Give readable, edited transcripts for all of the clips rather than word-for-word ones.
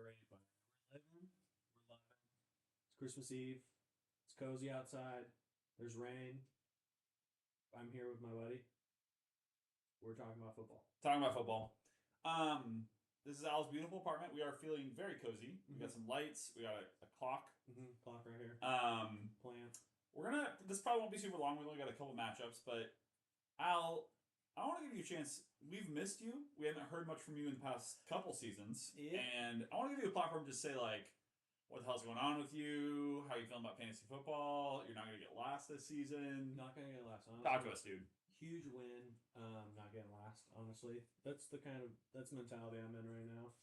great, but we're living, we're loving. It's Christmas Eve. It's cozy outside. There's rain. I'm here with my buddy. We're talking about football. Talking about football. This is Al's beautiful apartment. We are feeling very cozy. We got some lights. We got a clock. Clock right here. Plant. We're gonna. This probably won't be super long. We only got a couple matchups, but Al, I want to give you a chance. We've missed you. We haven't heard much from you in the past couple seasons, and I want to give you a platform to say like, what the hell's going on with you? How you feeling about fantasy football? You're not gonna get last this season. Not gonna get last. Honestly. Talk to us, dude. Huge win. Not getting last. Honestly, that's the mentality I'm in right now.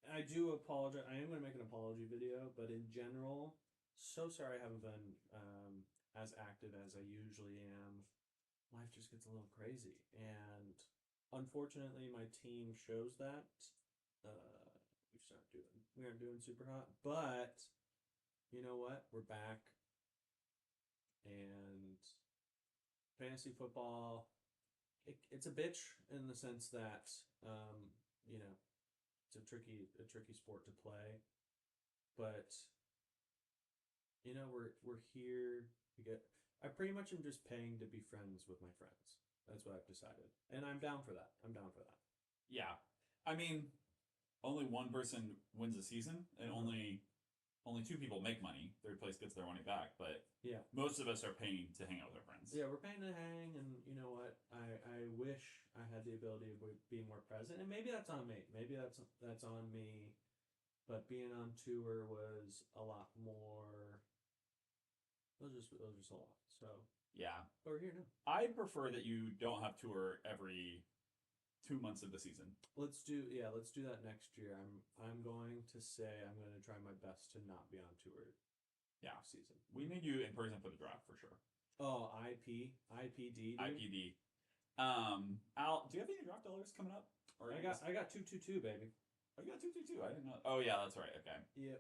I do apologize. I am going to make an apology video, but in general, so sorry I haven't been as active as I usually am. Life just gets a little crazy, and unfortunately, my team shows that. We aren't doing super hot, but you know what? We're back, and fantasy football. It's a bitch in the sense that you know. It's a tricky sport to play, but you know we're here. I pretty much am just paying to be friends with my friends. That's what I've decided, and I'm down for that. Yeah, I mean, only one person wins a season, and only two people make money. Third place gets their money back, but yeah, most of us are paying to hang out with our friends. Yeah, we're paying to hang, and you know what? I wish I had the ability of being more present, and maybe that's on me. Maybe that's on me. But being on tour was a lot more. It was just a lot. So yeah, but we're here now. I prefer that you don't have tour every 2 months of the season. Let's do that next year. I'm going to say I'm going to try my best to not be on tour. Yeah, season. We need you in person for the draft for sure. Oh, IPD. Dude. IPD. Al, do you have any draft dollars coming up? Or I got 222, baby. Oh, you got 222. I didn't know. Oh yeah, that's right. Okay. Yep.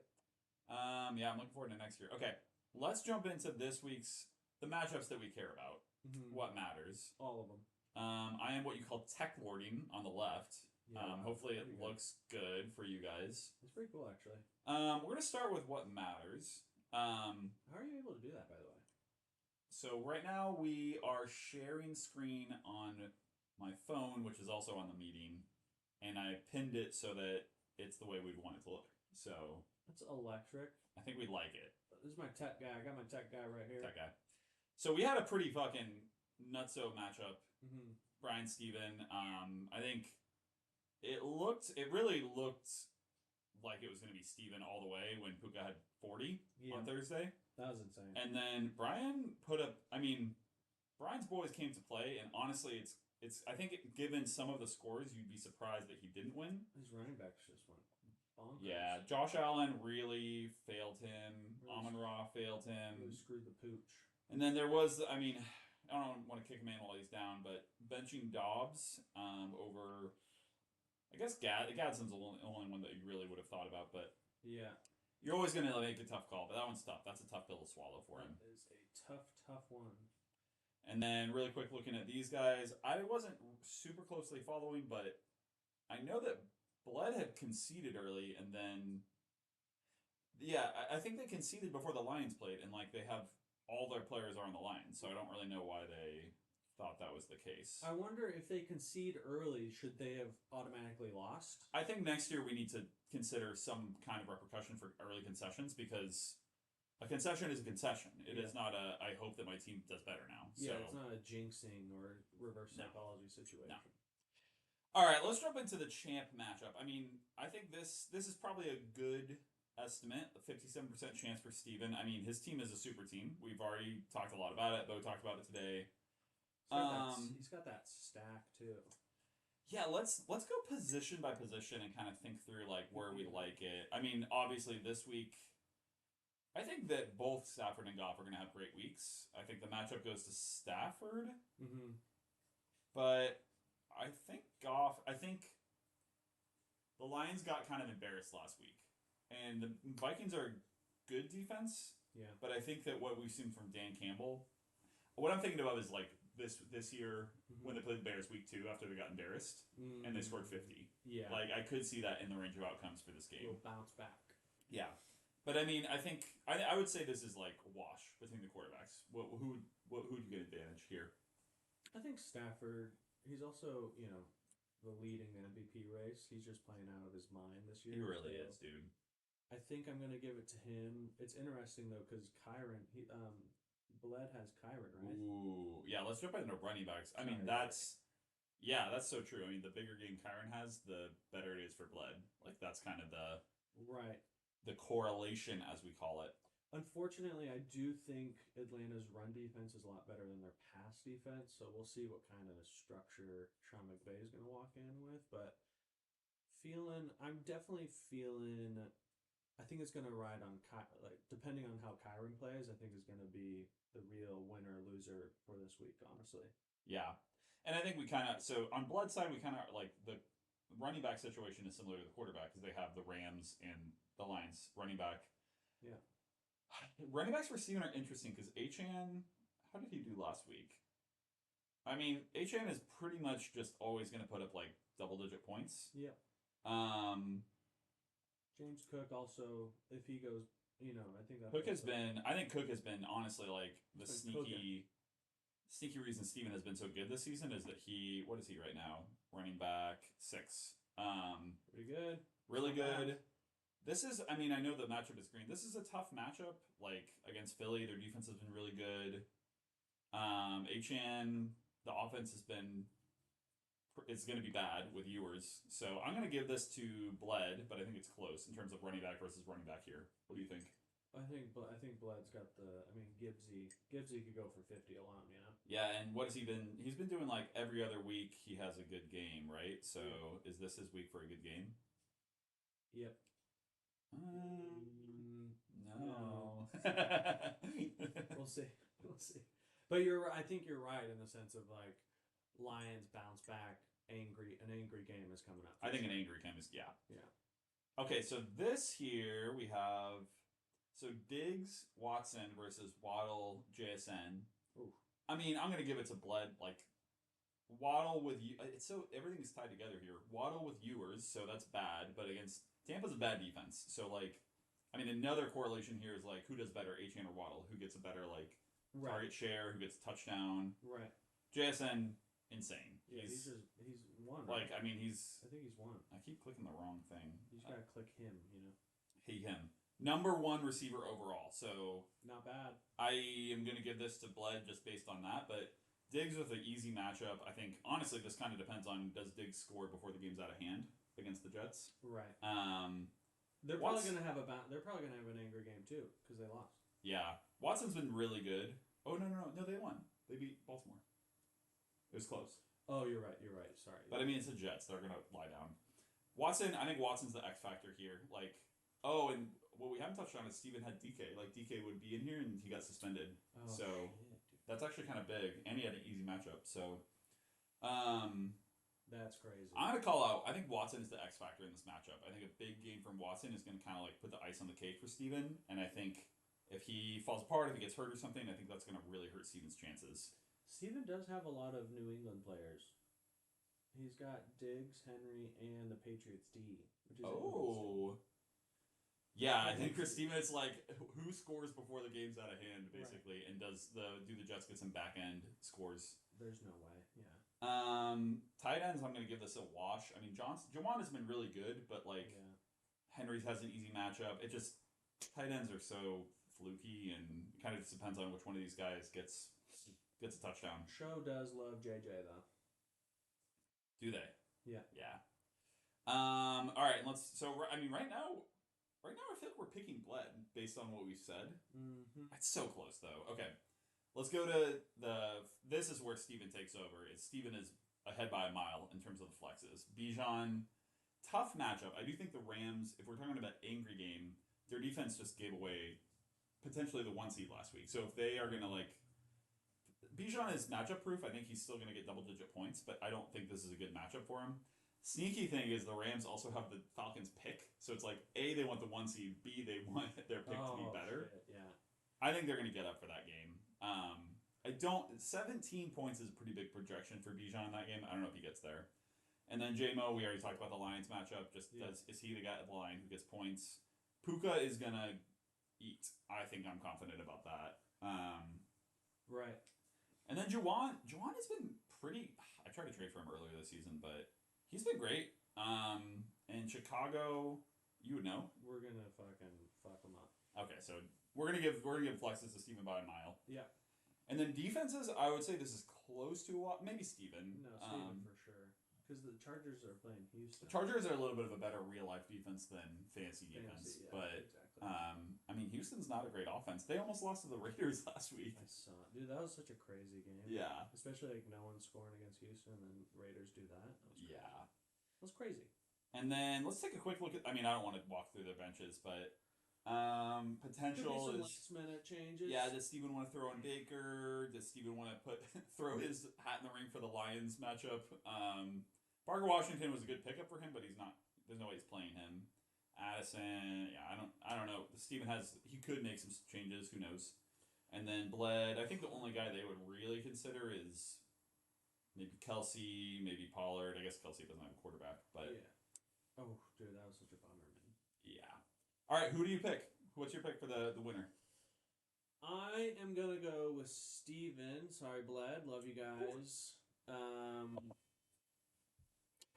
Yeah, I'm looking forward to next year. Okay, let's jump into this week's the matchups that we care about. What matters? All of them. I am what you call tech lording on the left. Yeah, hopefully it looks good for you guys. It's pretty cool, actually. We're gonna start with what matters. How are you able to do that, by the way? So right now we are sharing screen on my phone, which is also on the meeting, and I pinned it so that it's the way we'd want it to look. So that's electric. I think we'd like it. This is my tech guy. I got my tech guy right here. Tech guy. So we had a pretty fucking nutso matchup. Brian Steven. I think it really looked like it was going to be Steven all the way when Puka had 40 on Thursday. That was insane. And then Brian put up, Brian's boys came to play, and honestly, I think given some of the scores, you'd be surprised that he didn't win. His running backs just went bonkers. Yeah, Josh Allen really failed him. Amon-Ra failed him. Really screwed the pooch. And then there was, I don't want to kick him in while he's down, but benching Dobbs over, I guess Gadsden's the only one that you really would have thought about, but yeah, you're always going to make a tough call, but that one's tough. That's a tough pill to swallow for him. That is a tough one. And then really quick looking at these guys, I wasn't super closely following, but I know that Bled had conceded early, and then, yeah, I think they conceded before the Lions played, and like they have all their players are on the line, so I don't really know why they thought that was the case. I wonder if they concede early, should they have automatically lost? I think next year we need to consider some kind of repercussion for early concessions, because a concession is a concession. It is not a, I hope that my team does better now. Yeah, it's not a jinxing or reverse psychology situation. No. All right, let's jump into the champ matchup. I think this is probably a good estimate, a 57% chance for Steven. His team is a super team. We've already talked a lot about it. Bo talked about it today. He's got that stack too. Yeah, let's go position by position and kind of think through like where we like it. Obviously this week, I think that both Stafford and Goff are going to have great weeks. I think the matchup goes to Stafford. But I think the Lions got kind of embarrassed last week. And the Vikings are a good defense. Yeah. But I think that what we've seen from Dan Campbell, what I'm thinking about is like this year when they played the Bears week 2 after they got embarrassed and they scored 50. Yeah. Like I could see that in the range of outcomes for this game. We'll bounce back. Yeah. But I mean, I think I would say this is like a wash between the quarterbacks. Who would you get advantage here? I think Stafford. He's also the lead in the MVP race. He's just playing out of his mind this year. He really is, dude. I think I'm gonna give it to him. It's interesting though because Kyron, Bled has Kyron, right? Ooh, yeah. Let's jump into running backs. I mean, that's so true. I mean, the bigger game Kyron has, the better it is for Bled. Like that's kind of the correlation, as we call it. Unfortunately, I do think Atlanta's run defense is a lot better than their pass defense, so we'll see what kind of structure Sean McVay is going to walk in with. But I'm definitely feeling. I think it's going to ride on depending on how Kyron plays. I think is going to be the real winner or loser for this week. Honestly, yeah, and I think we kind of on Blood's side we kind of like the running back situation is similar to the quarterback because they have the Rams and the Lions running back. Yeah. Running backs for Steven are interesting because Achane, how did he do last week? I mean, Achane is pretty much just always going to put up like double-digit points. Yeah. James Cook also, if he goes, I think that I think Cook has been honestly like the sneaky reason Steven has been so good this season is that what is he right now? Running back 6. Pretty good. Really good. This is, I mean, I know the matchup is green. This is a tough matchup, like, against Philly. Their defense has been really good. Achane, the offense it's going to be bad with Ewers. So I'm going to give this to Bled, but I think it's close in terms of running back versus running back here. What do you think? I think Bled's got Gibbsy could go for 50 alone, Yeah, and what has he been? He's been doing like every other week he has a good game, right? So is this his week for a good game? Yep. No. We'll see. But I think you're right in the sense of like Lions bounce back. An angry game is coming up. I think an angry game is Yeah. Okay, so this here we have Diggs, Watson versus Waddle, JSN. Ooh. I mean, I'm gonna give it to Bled. Like Waddle with you. It's everything's tied together here. Waddle with Ewers, so that's bad. But against Tampa's a bad defense. So like, I mean, another correlation here is like who does better, Achane or Waddle? Who gets a better like target share? Who gets a touchdown? Right. JSN, insane. Yeah, he's won. Like, right? I mean, I think he's won. I keep clicking the wrong thing. You just gotta click him. Him. Number 1 receiver overall. So not bad. I am gonna give this to Bled just based on that, but Diggs with an easy matchup. I think honestly this kind of depends on does Diggs score before the game's out of hand against the Jets. Right. They're probably gonna have an angry game too because they lost. Yeah, Watson's been really good. Oh no, they won. They beat Baltimore. It was close. Oh, you're right. Sorry. But I mean, it's the Jets. They're gonna lie down. Watson, I think Watson's the X factor here. Like, and what we haven't touched on is Steven had DK. Like DK would be in here and he got suspended. Oh, so shit. That's actually kind of big, and he had an easy matchup. So, that's crazy. I'm gonna call out. I think Watson is the X factor in this matchup. I think a big game from Watson is gonna kind of like put the ice on the cake for Steven. And I think if he falls apart, if he gets hurt or something, I think that's gonna really hurt Steven's chances. Steven does have a lot of New England players. He's got Diggs, Henry, and the Patriots D. Which is yeah. I think for Steven, it's like who scores before the game's out of hand, basically, right. And do the Jets get some back end scores? There's no way. Yeah. Tight ends, I'm gonna give this a wash. I mean, Jawan has been really good, but like Henry has an easy matchup. It just tight ends are so fluky, and it kind of just depends on which one of these guys gets a touchdown. Show does love JJ though. Do they? Yeah. Yeah. All right. Right now I feel like we're picking Bled based on what we said. Mm-hmm. It's so close though. Okay. Let's go to this is where Steven takes over. Steven is ahead by a mile in terms of the flexes. Bijan, tough matchup. I do think the Rams, if we're talking about angry game, their defense just gave away potentially the 1 seed last week. So if they are going to Bijan is matchup proof. I think he's still going to get double-digit points, but I don't think this is a good matchup for him. Sneaky thing is the Rams also have the Falcons pick, so it's like A, they want the 1 seed, B, they want their pick to be better. Shit, yeah. I think they're going to get up for that game. I don't. 17 points is a pretty big projection for Bijan in that game. I don't know if he gets there. And then JMO, we already talked about the Lions matchup. Just is he the guy at the line who gets points? Puka is gonna eat. I think I'm confident about that. Right. And then Juwan has been pretty. I tried to trade for him earlier this season, but he's been great. In Chicago, you would know. We're gonna fucking fuck him up. Okay, so we're gonna give flexes to Steven by a mile. Yeah. And then defenses, I would say this is close to maybe Steven. No, Steven for sure. Because the Chargers are playing Houston. Chargers are a little bit of a better real life defense than fantasy defense, yeah, but exactly. I mean Houston's not a great offense. They almost lost to the Raiders last week. I saw it. Dude, that was such a crazy game. Yeah. Especially like no one scoring against Houston and then Raiders do that. Yeah. That was crazy. And then let's take a quick look at I don't want to walk through their benches, but potential Could be some is last minute changes. yeah, does Steven want to throw in Baker? Does Steven want to throw his hat in the ring for the Lions matchup? Parker Washington was a good pickup for him, but he's not. There's no way he's playing him. Addison, yeah, I don't know. Steven he could make some changes. Who knows? And then Bled. I think the only guy they would really consider is maybe Kelsey, maybe Pollard. I guess Kelsey doesn't have a quarterback, but yeah. Oh, dude, that was such a bummer, man. Yeah. All right, who do you pick? What's your pick for the winner? I am gonna go with Steven. Sorry, Bled. Love you guys.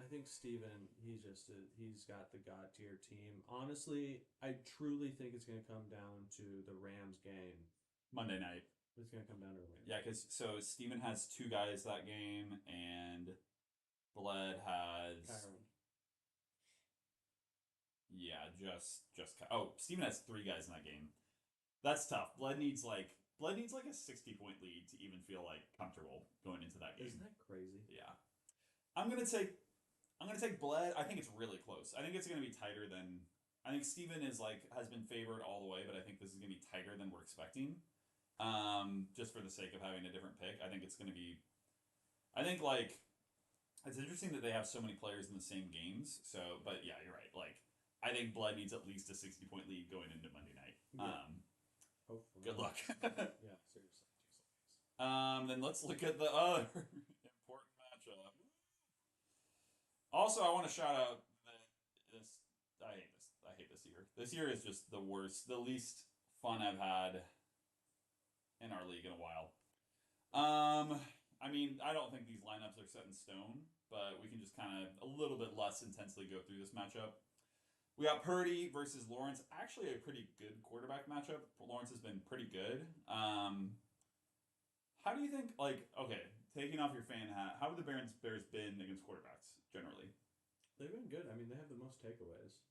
I think Steven, he's got the God tier team. Honestly, I truly think it's going to come down to the Rams game. Monday night. It's going to come down to the Rams. Yeah, because Steven has 2 guys that game, and Bled has Kyron. Yeah, Steven has 3 guys in that game. That's tough. Bled needs like a 60-point lead to even feel like comfortable going into that game. Isn't that crazy? Yeah. I'm gonna take Bled. I think it's really close. I think it's gonna be tighter than I think Steven has been favored all the way, but I think this is gonna be tighter than we're expecting. Just for the sake of having a different pick. I think it's gonna be it's interesting that they have so many players in the same games. So but yeah, you're right. I think Bled needs at least a 60-point lead going into Monday night. Yeah. Hopefully. Good luck. Yeah, seriously. Then let's look at the other important matchup. Also, I want to shout out this. I hate this year. This year is just the worst, the least fun I've had in our league in a while. I don't think these lineups are set in stone, but we can just kind of a little bit less intensely go through this matchup. We got Purdy versus Lawrence. Actually, a pretty good quarterback matchup. Lawrence has been pretty good. How do you think? Okay, taking off your fan hat, how have the Bears been against quarterbacks generally? They've been good. They have the most takeaways.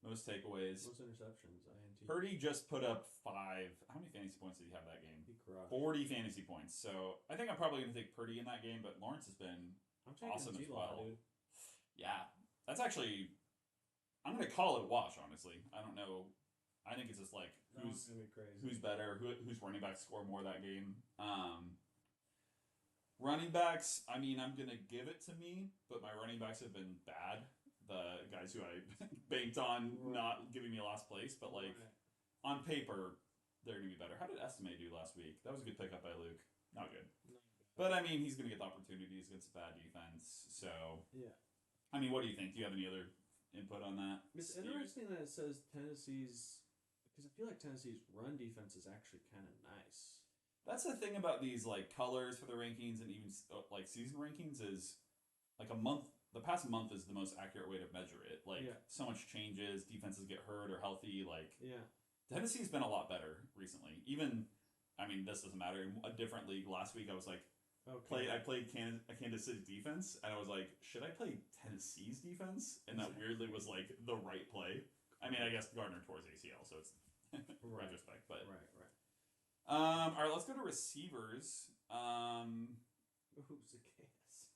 Most takeaways. Most interceptions. INT. Purdy just put up 5. How many fantasy points did he have that game? He crushed. 40 fantasy points. So I think I'm probably going to take Purdy in that game, but Lawrence has been awesome as well. Dude. Yeah, that's actually. I'm going to call it a wash, honestly. I don't know. I think it's just who's better, whose running backs score more that game. Running backs, I'm going to give it to me, but my running backs have been bad. The guys who I banked on not giving me last place, but on paper, they're going to be better. How did Estime do last week? That was a good pickup by Luke. Not good. But he's going to get the opportunities against a bad defense. So, yeah. What do you think? Do you have any other input on that? It's interesting that it says Tennessee's, because I feel like Tennessee's run defense is actually kind of nice. That's the thing about these colors for the rankings and even season rankings is the past month is the most accurate way to measure it. So much changes, defenses get hurt or healthy. Tennessee's been a lot better recently. Even, this doesn't matter. In a different league last week, I was like, I played Kansas City defense, and I was like, should I play Tennessee's defense? And that weirdly was the right play. I guess Gardner tore his ACL, so it's retrospect. But right. All right, let's go to receivers. Who's the case?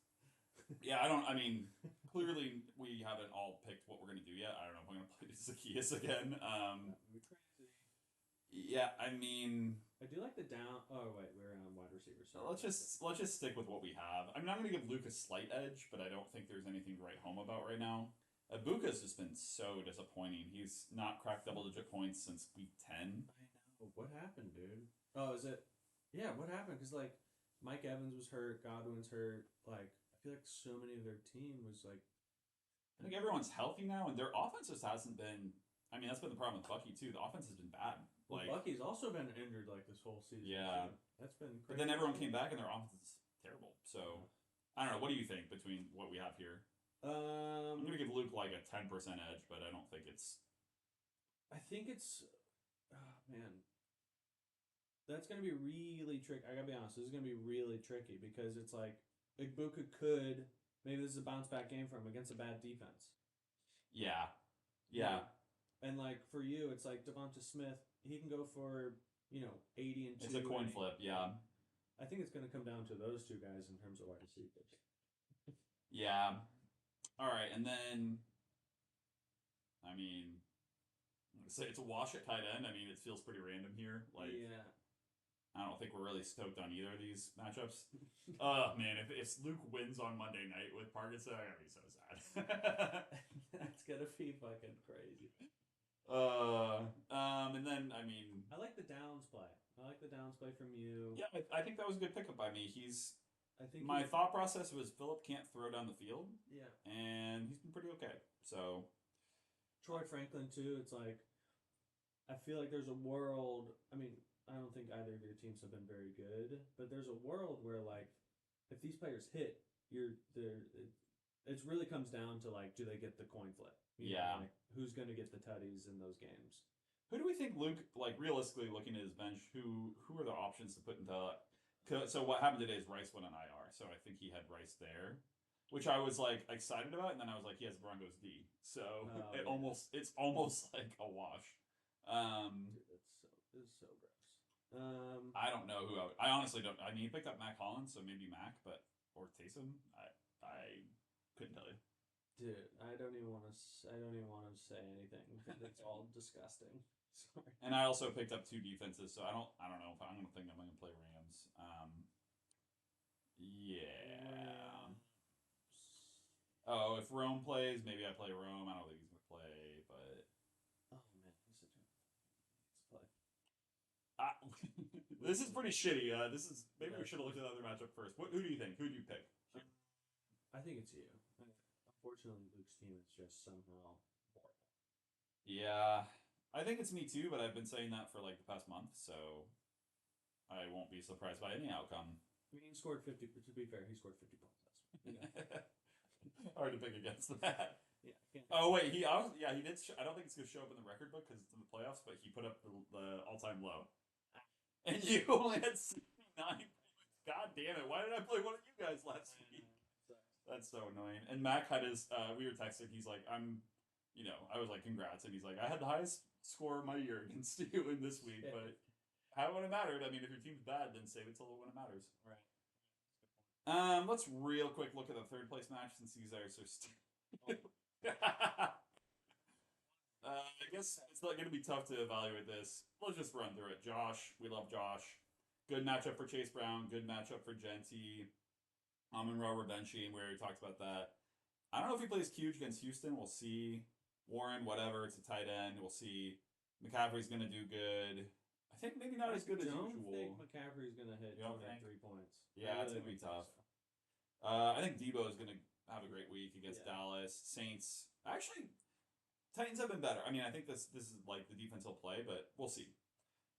Yeah, clearly we haven't all picked what we're going to do yet. I don't know if I'm going to play Zacchaeus again. Yeah, I do like the down. Oh wait, we're on wide receiver. So let's just stick with what we have. I'm not going to give Luke a slight edge, but I don't think there's anything to write home about right now. Ibuka's just been so disappointing. He's not cracked double-digit points since week 10. I know. What happened, dude? Oh, is it? Yeah, what happened? Because like Mike Evans was hurt, Godwin's hurt. Like I feel like so many of their team was like, I think everyone's healthy now, and their offense just hasn't been. I mean, that's been the problem with Bucky too. The offense has been bad. well, Like, Bucky's also been injured like this whole season yeah, too. That's been but crazy. then everyone came back, and their offense is terrible. So Yeah. I don't know. What do you think between what we have here? I'm gonna give Luke like a 10% edge, but I don't think it's. I think it's, oh, man, that's gonna be really tricky. I gotta be honest, this is gonna be really tricky because it's like Igbuka could maybe this is a bounce back game for him against a bad defense. Yeah, You know? yeah. And like for you, it's like Devonta Smith. He can go for 80 and It's two. a coin and flip. Yeah, I think it's gonna come down to those two guys in terms of wide receivers. yeah. All right, and then I mean, I'm gonna say it's a wash at tight end. I mean, it feels pretty random here. Like, Yeah. I don't think we're really stoked on either of these matchups. Oh man, if Luke wins on Monday night with Parkinson, I'm gonna be so sad. That's gonna be fucking crazy. And then I mean, I like the downs play. I like the downs play from you. yeah, I think that was a good pickup by me. I think My thought process was Philip can't throw down the field, yeah. and he's been pretty okay. So Troy Franklin too. It's like I feel like there's a world. I mean, I don't think either of your teams have been very good, but there's a world where like if these players hit, you're there. It really comes down to like, do they get the coin flip? Yeah. Like, who's gonna get the tutties in those games? who do we think Luke, like realistically looking at his bench, who are the options to put into? So what happened today is Rice went on IR, so I think he had Rice there, which I was like excited about, and then I was like, he has Broncos D, so Oh, it yeah. it's almost like a wash. Dude, it's so gross. I don't know who I honestly don't. I mean, he picked up Mac Hollins, so maybe Mac, but or Taysom. I couldn't tell you. Dude, I don't even want to. I don't even want to say anything. It's all disgusting. Sorry. And I also picked up two defenses, so I don't know if I'm gonna think I'm gonna play Rams. Yeah. Oh, if Rome plays, maybe I play Rome. I don't think he's gonna play, but Oh man, he's such a play. I, this is pretty shitty. This is maybe we Yeah. should have looked at the other matchup first. Who do you think? Who do you pick? I think it's you. Unfortunately, Luke's team is just somehow horrible. Yeah, I think it's me too, but I've been saying that for like the past month, so I won't be surprised by any outcome. I mean, he scored 50. To be fair, he scored 50 points last week. Hard to pick against that. Yeah. Can't. Oh wait, he did. I don't think it's gonna show up in the record book because it's in the playoffs, but he put up the all-time low, and you only had 69 points. God damn it! Why did I play one of you guys last week? That's so annoying. And Mac had his. We were texting. He's like, I was like, congrats, and he's like, I had the highest score of my year against you in this week, Yeah. but how would it mattered? I mean, if your team's bad, then save it till when it matters. Right. Let's real quick look at the third place match since these guys are still. I guess it's not going to be tough to evaluate this. Let's just run through it. Josh, we love Josh. Good matchup for Chase Brown. Good matchup for Genty. Amon-Ra Benching, we already talked about that. I don't know if he plays huge against Houston. We'll see. Warren, whatever. It's a tight end. We'll see. McCaffrey's going to do good. I think maybe not as good as usual. I don't think McCaffrey's going to hit 23 points. Yeah, it's going to be tough. I think Debo is going to have a great week against Dallas. Saints. Actually, Titans have been better. I mean, I think this is like the defense will play, but we'll see.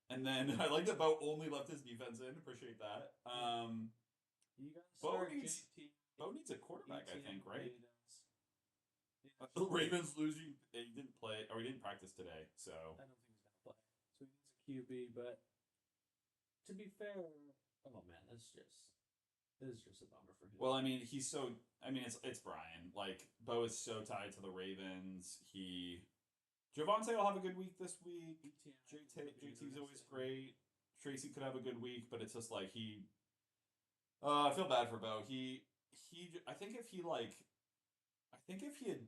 And then I like that Bo only left his defense in. Appreciate that. You guys Bo start needs JT, a quarterback, I think, right? Does. The Ravens losing. He didn't play, or he didn't practice today, so. I don't think he's gonna play. So he needs a QB, but to be fair, oh man, this is just a bummer for him. Well, I mean, it's Brian. Like, Bo is so tied to the Ravens. Javonte will have a good week this week. JT's always great. Tracy could have a good week, but it's just like I feel bad for Bo. I think if he had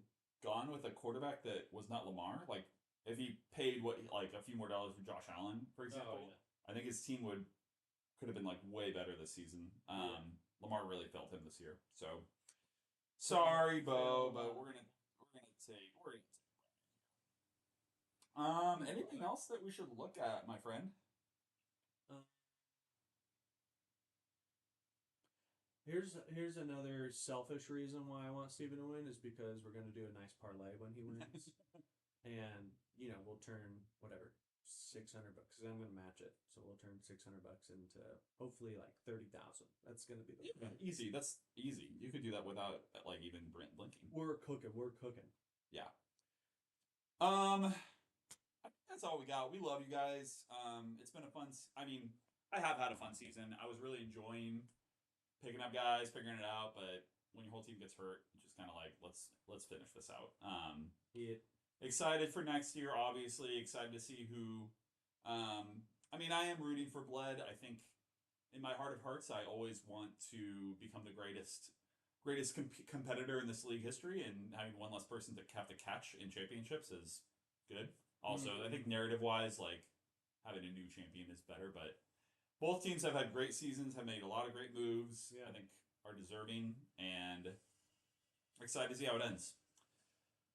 gone with a quarterback that was not Lamar, like if he paid a few more dollars for Josh Allen, for example, I think his team could have been like way better this season. Lamar really felt him this year, so sorry, Bo, but we're gonna take. Anything else that we should look at, my friend? Here's another selfish reason why I want Steven to win is because we're gonna do a nice parlay when he wins, and we'll turn whatever $600 because I'm gonna match it, so we'll turn $600 into hopefully like 30,000. That's gonna be the Easy. That's easy. You could do that without like even blinking. We're cooking. We're cooking. Yeah. I think that's all we got. We love you guys. It's been a fun. I mean, I have had a fun season. I was really enjoying picking up guys, figuring it out. But when your whole team gets hurt, it's just kind of like let's finish this out. Yeah. Excited for next year. Obviously, excited to see who. I mean, I am rooting for Bled. I think in my heart of hearts, I always want to become the greatest competitor in this league history, and having one less person to have to catch in championships is good. Also, I think narrative wise, like having a new champion is better. But both teams have had great seasons, have made a lot of great moves. Yeah. I think are deserving, and excited to see how it ends.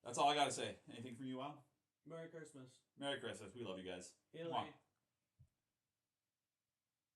That's all I gotta say. Anything from you, Al? Merry Christmas. Merry Christmas. We love you guys. Italy. Mwah.